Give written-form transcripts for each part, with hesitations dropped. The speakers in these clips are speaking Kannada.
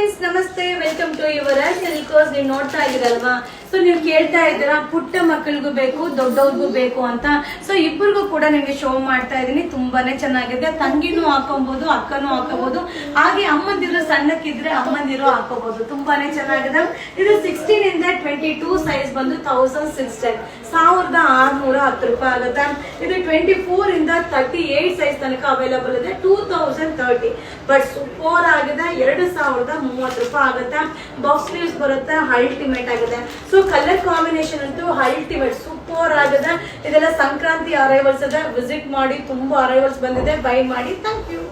ಫ್ರೆಂಡ್ಸ್ ನಮಸ್ತೆ, ವೆಲ್ಕಮ್ ಟು ಯುವರ್ ಸಿಲ್ಕೋಸ್. ನೀವು ನೋಡ್ತಾ ಇದ್ದೀರಲ್ವಾ, ಸೊ ನೀವು ಕೇಳ್ತಾ ಇದ್ದೀರಾ ಪುಟ್ಟ ಮಕ್ಕಳಿಗೂ ಬೇಕು ದೊಡ್ಡವ್ರಿಗೂ ಬೇಕು ಅಂತ. ಸೊ ಇಬ್ಬರಿಗೂ ಕೂಡ ನಿಮ್ಗೆ ಶೋ ಮಾಡ್ತಾ ಇದೀನಿ. ತುಂಬಾನೇ ಚೆನ್ನಾಗಿದೆ. ತಂಗಿನೂ ಹಾಕೋಬಹುದು, ಅಕ್ಕನೂ ಹಾಕೋಬಹುದು, ಹಾಗೆ ಅಮ್ಮಂದಿರು ಸಣ್ಣಕ್ಕಿದ್ರೆ ಅಮ್ಮಂದಿರು ಹಾಕೋಬಹುದು. ತುಂಬಾನೇ ಚೆನ್ನಾಗಿದೆ. ಇದು 16 ಇಂದ 22 ಸೈಜ್ ಬಂದು 1610 1610 ರೂಪಾಯಿ ಆಗುತ್ತೆ. ಇದು 24 ಇಂದ 38 ಸೈಜ್ ತನಕ ಅವೈಲಬಲ್ ಇದೆ. 2030 ಬಟ್ ಸೂಪರ್ ಆಗಿದೆ. 2030 ರೂಪಾಯಿ ಆಗುತ್ತೆ. ಬಾಕ್ಸ್ ಸ್ಲೀವ್ಸ್ ಬರುತ್ತೆ. ಅಲ್ಟಿಮೇಟ್ ಆಗಿದೆ. ಸೊ ಕಲರ್ ಕಾಂಬಿನೇಷನ್ ಅಂತೂ ಅಲ್ಟಿಮೇಟ್ ಸೂಪರ್ ಆಗಿದೆ. ಇದೆಲ್ಲ ಸಂಕ್ರಾಂತಿ ಅರೈವಲ್ಸ್ ಇದೆ. ವಿಸಿಟ್ ಮಾಡಿ, ತುಂಬಾ ಅರೈವಲ್ಸ್ ಬಂದಿದೆ. ಬೈ ಮಾಡಿ. Thank you.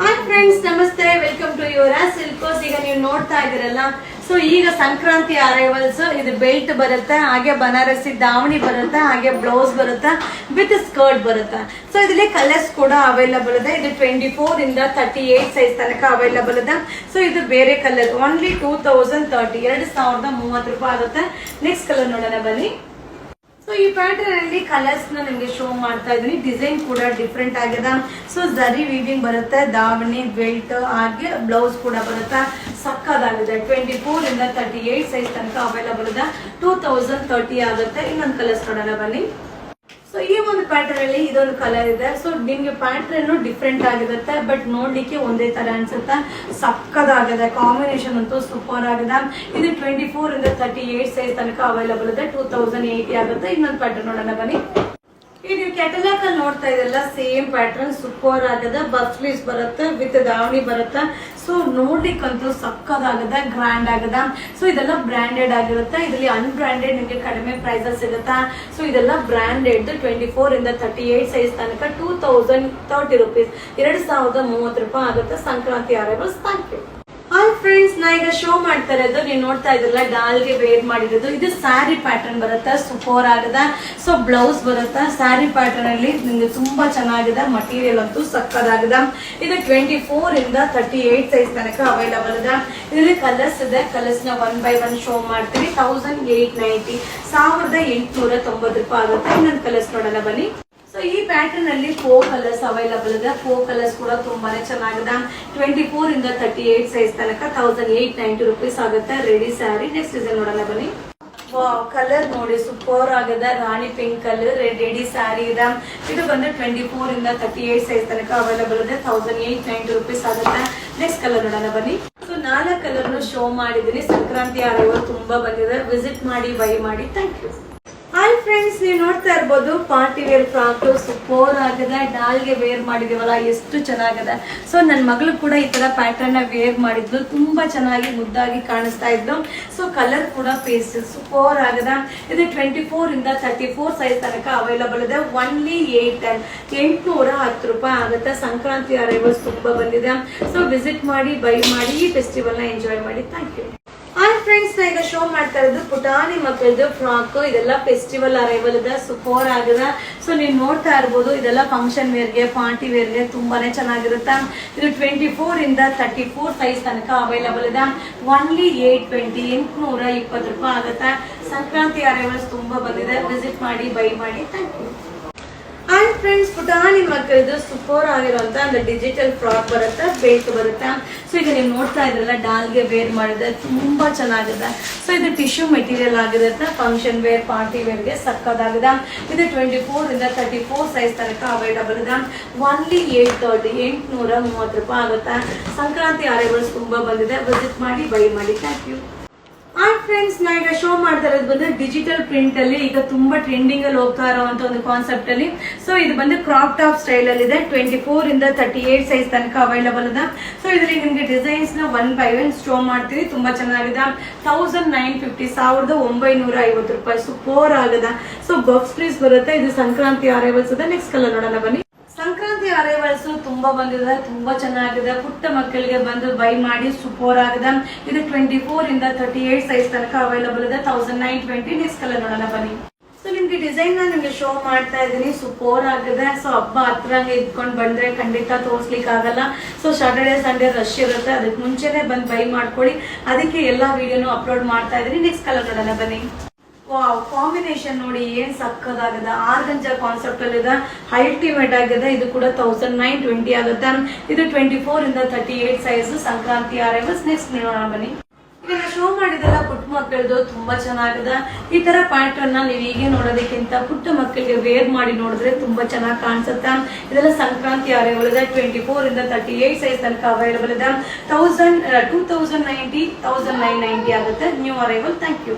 ಹಾಯ್ ಫ್ರೆಂಡ್ಸ್ ನಮಸ್ತೆ, ವೆಲ್ಕಮ್ ಟು ಯುವರ್ ಸಿಲ್ಕೋಸ್. ಈಗ ನೀವು ನೋಡ್ತಾ ಇದ್ದೀರಲ್ಲ, ಸೊ ಈಗ ಸಂಕ್ರಾಂತಿ ಅರೈವಲ್ಸ್. ಇದು ಬೆಲ್ಟ್ ಬರುತ್ತೆ, ಹಾಗೆ ಬನಾರಸಿ ದಾವಣಿ ಬರುತ್ತೆ, ಹಾಗೆ ಬ್ಲೌಸ್ ಬರುತ್ತೆ, ವಿತ್ ಸ್ಕರ್ಟ್ ಬರುತ್ತೆ. ಸೊ ಇದರಲ್ಲಿ ಕಲರ್ಸ್ ಕೂಡ ಅವೈಲಬಲ್ ಇದೆ. ಇದು 24 ಇಂದ 38 ಸೈಜ್ ತನಕ ಅವೈಲಬಲ್ ಇದೆ. ಸೊ ಇದು ಬೇರೆ ಕಲರ್ ಓನ್ಲಿ 2030 2030 ರೂಪಾಯಿ ಆಗುತ್ತೆ. ನೆಕ್ಸ್ಟ್ ಕಲರ್ ನೋಡೋಣ ಬನ್ನಿ. ಸೊ ಈ ಪ್ಯಾಟರ್ನ್ ಅಲ್ಲಿ ಕಲರ್ಸ್ ನಿಮ್ಗೆ ಶೋ ಮಾಡ್ತಾ ಇದೀನಿ. ಡಿಸೈನ್ ಕೂಡ ಡಿಫ್ರೆಂಟ್ ಆಗಿದೆ. ಸೊ ಜರಿ ವೀವಿಂಗ್ ಬರುತ್ತೆ, ದಾವಣಿ ಬೆಲ್ಟ್ ಹಾಗೆ ಬ್ಲೌಸ್ ಕೂಡ ಬರುತ್ತೆ. ಸಕ್ಕದಾಗಿದೆ. 24 ಇಂದ 38 ಸೈಜ್ ತನಕ ಅವೈಲಬಲ್ ಇದೆ. 2030 ಆಗುತ್ತೆ. ಇನ್ನೊಂದು ಕಲರ್ಸ್ ನೋಡೋಣ ಬನ್ನಿ. ಸೊ ಈ ಒಂದು ಪ್ಯಾಟರ್ನ್ ಅಲ್ಲಿ ಇದೊಂದು ಕಲರ್ ಇದೆ. ಸೊ ನಿಮ್ಗೆ ಪ್ಯಾಟರ್ನ್ ಡಿಫ್ರೆಂಟ್ ಆಗಿರುತ್ತೆ, ಬಟ್ ನೋಡ್ಲಿಕ್ಕೆ ಒಂದೇ ತರ ಅನ್ಸುತ್ತೆ. ಸಕ್ಕದಾಗಿದೆ. ಕಾಂಬಿನೇಷನ್ ಅಂತೂ ಸೂಪರ್ ಆಗಿದೆ. ಇದು 24 ಇಂದ 38 ಸೈಜ್ ತನಕ ಅವೈಲಬಲ್ ಇದೆ. 2080 ಆಗುತ್ತೆ. ಇನ್ನೊಂದು ಪ್ಯಾಟರ್ನ್ ನೋಡೋಣ ಬನ್ನಿ. ಈ ನೀವು ಕ್ಯಾಟಲಾಗ್ ಅಲ್ಲಿ ನೋಡ್ತಾ ಇದೆಲ್ಲ ಸೇಮ್ ಪ್ಯಾಟರ್ನ್ ಸೂಪರ್ ಆಗಿದೆ. ಬಫ್ ಸ್ಲೀವ್ಸ್ ಬರುತ್ತೆ, ವಿತ್ ದಾವಣಿ ಬರುತ್ತೆ. ಸೊ ನೋಡ್ಲಿಕ್ಕಂತೂ ಸಕ್ಕದಾಗಿದೆ, ಗ್ರ್ಯಾಂಡ್ ಆಗಿದೆ. ಸೊ ಇದೆಲ್ಲ ಬ್ರಾಂಡೆಡ್ ಆಗಿರುತ್ತೆ. ಇದರಲ್ಲಿ ಅನ್ಬ್ರಾಂಡೆಡ್ ನಿಮಗೆ ಕಡಿಮೆ ಪ್ರೈಸ್ ಸಿಗುತ್ತಾ. ಸೊ ಇದೆಲ್ಲ ಬ್ರಾಂಡೆಡ್. 24 ಇಂದ 38 ಸೈಜ್ ತನಕ 2030 ರುಪೀಸ್ 2030 ರೂಪಾಯಿ ಆಗುತ್ತೆ. Sankranti arrivals. Thank you. Hi friends, ನಾ ಈಗ ಶೋ ಮಾಡ್ತಾ ಇರೋದು ನೀವು ನೋಡ್ತಾ ಇದ್ರಲ್ಲ, ಡಾಲ್ಗೆ ವೇರ್ ಮಾಡಿರೋದು. ಇದು ಸ್ಯಾರಿ ಪ್ಯಾಟರ್ನ್ ಬರುತ್ತೆ, ಸೂಪರ್ ಆಗಿದೆ. ಸೊ ಬ್ಲೌಸ್ ಬರುತ್ತೆ. ಸ್ಯಾರಿ ಪ್ಯಾಟರ್ನ್ ಅಲ್ಲಿ ನಿಮ್ಗೆ ತುಂಬಾ ಚೆನ್ನಾಗಿದೆ. ಮಟೀರಿಯಲ್ ಅಂತೂ ಸಕ್ಕದಾಗಿದೆ. ಇದು 24 ಇಂದ 38 ಸೈಜ್ ತನಕ ಅವೈಲಬಲ್ ಇದೆ. ಇದರಲ್ಲಿ ಕಲರ್ಸ್ ಇದೆ. ಕಲರ್ಸ್ ನ 1 by 1 ಶೋ ಮಾಡ್ತೀವಿ. 1890 1890 ರೂಪಾಯಿ ಆಗುತ್ತೆ. ಇನ್ನೊಂದು ಕಲರ್ಸ್ ನೋಡೋಣ ಬನ್ನಿ. ಸೊ ಈ ಪ್ಯಾಟರ್ನ್ ಅಲ್ಲಿ 4 ಕಲರ್ಸ್ ಅವೈಲಬಲ್ ಇದೆ. 4 ಕಲರ್ಸ್ ಕೂಡ ತುಂಬಾನೇ ಚೆನ್ನಾಗಿದೆ. 24 ಇಂದ 38 ಸೈಜ್ ತನಕ 1890 ರುಪೀಸ್ ಆಗುತ್ತೆ. ರೆಡಿ ಸ್ಯಾರಿ. ನೆಕ್ಸ್ಟ್ ಡಿಸೈನ್ ನೋಡೋಣ ಬನ್ನಿ. ಕಲರ್ ನೋಡಿ ಸೂಪರ್ ಆಗಿದೆ. ರಾಣಿ ಪಿಂಕ್ ಕಲರ್ ರೆಡಿ ಸ್ಯಾರಿ ಇದೆ. ಇದು ಬಂದು 24 ಇಂದ 38 ಸೈಜ್ ತನಕ ಅವೈಲಬಲ್ ಇದೆ. 1890 ರುಪೀಸ್ ಆಗುತ್ತೆ. ನೆಕ್ಸ್ಟ್ ಕಲರ್ ನೋಡೋಣ ಬನ್ನಿ. ಸೊ 4 ಕಲರ್ ಶೋ ಮಾಡಿದೀನಿ. ಸಂಕ್ರಾಂತಿ ಅರೈವಲ್ ತುಂಬಾ ಬಂದಿದೆ. ವಿಸಿಟ್ ಮಾಡಿ, ಬೈ ಮಾಡಿ. Thank you. ಹಾಯ್ ಫ್ರೆಂಡ್ಸ್, ನೀವು ನೋಡ್ತಾ ಇರ್ಬೋದು ಪಾರ್ಟಿ ವೇರ್ ಫ್ರಾಕ್ ಸೂಪರ್ ಆಗಿದೆ. ಡಾಲ್ಗೆ ವೇರ್ ಮಾಡಿದೀವಲ್ಲ, ಎಷ್ಟು ಚೆನ್ನಾಗಿದೆ. ಸೊ ನನ್ನ ಮಗಳು ಕೂಡ ಈ ತರ ಪ್ಯಾಟರ್ನ್ ನ ವೇರ್ ಮಾಡಿದ್ಲು. ತುಂಬಾ ಚೆನ್ನಾಗಿ ಮುದ್ದಾಗಿ ಕಾಣಿಸ್ತಾ ಇದ್ಲು. ಸೊ ಕಲರ್ ಕೂಡ ಪೇಸ್ಟ್ ಸೂಪರ್ ಆಗಿದೆ. ಇದು 24 ಇಂದ 34 ಸೈಜ್ ತನಕ ಅವೈಲಬಲ್ ಇದೆ. ಓನ್ಲಿ 810 ರೂಪಾಯಿ ಆಗುತ್ತೆ. ಸಂಕ್ರಾಂತಿ ಅರೈವಲ್ಸ್ ತುಂಬಾ ಬಂದಿದೆ. ಸೊ ವಿಸಿಟ್ ಮಾಡಿ, ಬೈ ಮಾಡಿ, ಈ ಫೆಸ್ಟಿವಲ್ ನ ಎಂಜಾಯ್ ಮಾಡಿ. Thank you. ಹಾಯ್ ಫ್ರೆಂಡ್ಸ್, ನಾ ಈಗ ಶೋ ಮಾಡ್ತಾ ಇರೋದು ಪುಟಾಣಿ ಮಕ್ಕಳದು ಫ್ರಾಕ್. ಇದೆಲ್ಲ ಫೆಸ್ಟಿವಲ್ ಅರೈವಲ್ ಇದೆ, ಸೂಪರ್ ಆಗಿದೆ. ಸೊ ನೀವು ನೋಡ್ತಾ ಇರ್ಬೋದು, ಇದೆಲ್ಲ ಫಂಕ್ಷನ್ ವೇರ್ಗೆ, ಪಾರ್ಟಿ ವೇರ್ಗೆ ತುಂಬಾನೇ ಚೆನ್ನಾಗಿರುತ್ತೆ. ಇದು 24 ಇಂದ 34 ಸೈಜ್ ತನಕ ಅವೈಲಬಲ್ ಇದೆ. ಓನ್ಲಿ 820 ರೂಪಾಯಿ ಆಗುತ್ತೆ. ಸಂಕ್ರಾಂತಿ ಅರೈವಲ್ಸ್ ತುಂಬಾ ಬಂದಿದೆ. ವಿಸಿಟ್ ಮಾಡಿ, ಬೈ ಮಾಡಿ. Thank you. ಹಾಯ್ ಫ್ರೆಂಡ್ಸ್, ಪುಟಾಣಿ ಮಕ್ಕಳದು ಸೂಪರ್ ಆಗಿರುವಂತ ಒಂದು ಡಿಜಿಟಲ್ ಫ್ರಾಕ್ ಬರುತ್ತೆ, ಬೇಕ್ ಬರುತ್ತೆ. ಸೊ ಈಗ ನೀವು ನೋಡ್ತಾ ಇದ್ರಲ್ಲ, ಡಾಲ್ಗೆ ವೇರ್ ಮಾಡಿದ್ರೆ ತುಂಬಾ ಚೆನ್ನಾಗಿದೆ. ಸೊ ಇದು ಟಿಶ್ಯೂ ಮೆಟೀರಿಯಲ್ ಆಗಿರುತ್ತೆ. ಫಂಕ್ಷನ್ ವೇರ್, ಪಾರ್ಟಿ ವೇರ್ಗೆ ಸಕ್ಕದಾಗಿದೆ. ಇದು 24 ಇಂದ 34 ಸೈಜ್ ತನಕ ಅವೈಲಬಲ್ ಇದೆ. ಓನ್ಲಿ 830 ರೂಪಾಯಿ ಆಗುತ್ತೆ. ಸಂಕ್ರಾಂತಿ ಅರೈವಲ್ಸ್ ತುಂಬಾ ಬಂದಿದೆ. ವಿಸಿಟ್ ಮಾಡಿ, ಬೈ ಮಾಡಿ. Thank you. ಹಾಯ್ ಫ್ರೆಂಡ್ಸ್, ನಾ ಈಗ ಶೋ ಮಾಡ್ತಾ ಇರೋದು ಬಂದು ಡಿಜಿಟಲ್ ಪ್ರಿಂಟ್ ಅಲ್ಲಿ ಈಗ ತುಂಬಾ ಟ್ರೆಂಡಿಂಗ್ ಅಲ್ಲಿ ಹೋಗ್ತಾ ಇರುವಂತ ಒಂದು ಕಾನ್ಸೆಪ್ಟ್ ಅಲ್ಲಿ. ಸೊ ಇದು ಬಂದು ಕ್ರಾಪ್ ಟಾಪ್ ಸ್ಟೈಲ್ ಅಲ್ಲಿ ಇದೆ. 24 ಇಂದ 38 ಸೈಜ್ ತನಕ ಅವೈಲಬಲ್ ಇದೆ. ಸೊ ಇದರಲ್ಲಿ ನಿಮ್ಗೆ ಡಿಸೈನ್ಸ್ ನ 1 by 1 ಶೋ ಮಾಡ್ತೀವಿ. ತುಂಬಾ ಚೆನ್ನಾಗಿದೆ. 1950 ರೂಪಾಯಿ. ಸೂಪರ್ ಆಗಿದೆ. ಸೊ ಬಾಕ್ಸ್ ಸ್ಲೀವ್ಸ್ ಬರುತ್ತೆ. ಇದು ಸಂಕ್ರಾಂತಿ ಅರೈವಲ್ಸ್ ಇದೆ. ನೆಕ್ಸ್ಟ್ ಕಲರ್ ನೋಡೋಣ ಬನ್ನಿ. ಸಂಕ್ರಾಂತಿ ಅರೈವಲ್ಸ್ ತುಂಬಾ ಬಂದಿದೆ, ತುಂಬಾ ಚೆನ್ನಾಗಿದೆ. ಪುಟ್ಟ ಮಕ್ಕಳಿಗೆ ಬಂದು ಬೈ ಮಾಡಿ, ಸೂಪರ್ ಆಗಿದೆ. ಇದು 24 ಇಂದ 38 ಸೈಜ್ ತನಕ ಅವೈಲಬಲ್ ಇದೆ. 1920. ನೆಕ್ಸ್ಟ್ ಕಲರ್ ನೋಡೋಣ ಬನ್ನಿ. ಸೊ ನಿಮ್ಗೆ ಡಿಸೈನ್ ನ ನಿಮ್ಗೆ ಶೋ ಮಾಡ್ತಾ ಇದ್ದೀನಿ. ಸೂಪರ್ ಆಗಿದೆ. ಸೊ ಹಬ್ಬ ಹತ್ರ ಇದ್ಕೊಂಡು ಬಂದ್ರೆ ಖಂಡಿತ ತೋರ್ಸ್ಲಿಕ್ಕೆ ಆಗಲ್ಲ. ಸೊ ಸಾಟರ್ಡೆ ಸಂಡೇ ರಶ್ ಇರುತ್ತೆ. ಅದಕ್ಕೆ ಮುಂಚೆನೆ ಬಂದು ಬೈ ಮಾಡ್ಕೊಳ್ಳಿ. ಅದಕ್ಕೆ ಎಲ್ಲಾ ವಿಡಿಯೋನು ಅಪ್ಲೋಡ್ ಮಾಡ್ತಾ ಇದ್ದೀನಿ. ನೆಕ್ಸ್ಟ್ ಕಲರ್ ನೋಡೋಣ ಬನ್ನಿ. ವಾವ್, ಕಾಂಬಿನೇಷನ್ ನೋಡಿ ಏನ್ ಸಕ್ಕದಾಗದ. ಆರ್ಗಂಜಾ ಕಾನ್ಸೆಪ್ಟ್ ಅಲ್ಲಿ ಇದೆ, ಅಲ್ಟಿಮೇಟ್ ಆಗಿದೆ. ಇದು ಕೂಡ 1920 ಆಗುತ್ತೆ. ಇದು 24 ಇಂದ 38 ಸೈಜ್. ಸಂಕ್ರಾಂತಿ ಅರೈವಲ್ಸ್. ನೆಕ್ಸ್ಟ್ ನೋಡೋಣ ಬನ್ನಿ. ಈಗ ಶೋ ಮಾಡಿದೆಲ್ಲ ಪುಟ್ಟ ಮಕ್ಕಳದು ತುಂಬಾ ಚೆನ್ನಾಗಿದೆ. ಈ ತರ ಪ್ಯಾಟರ್ನ್ ನೀವು ಹೀಗೆ ನೋಡೋದಕ್ಕಿಂತ ಪುಟ್ಟ ಮಕ್ಕಳಿಗೆ ವೇರ್ ಮಾಡಿ ನೋಡಿದ್ರೆ ತುಂಬಾ ಚೆನ್ನಾಗಿ ಕಾಣಿಸುತ್ತೆ. ಇದೆಲ್ಲ ಸಂಕ್ರಾಂತಿ ಅರೈವಲ್ ಇದೆ. 24 ಇಂದ 38 ಸೈಜ್ ತನಕ ಅವೈಲೇಬಲ್ ಇದೆ. 2090 1990 ಆಗುತ್ತೆ. New arrival. Thank you.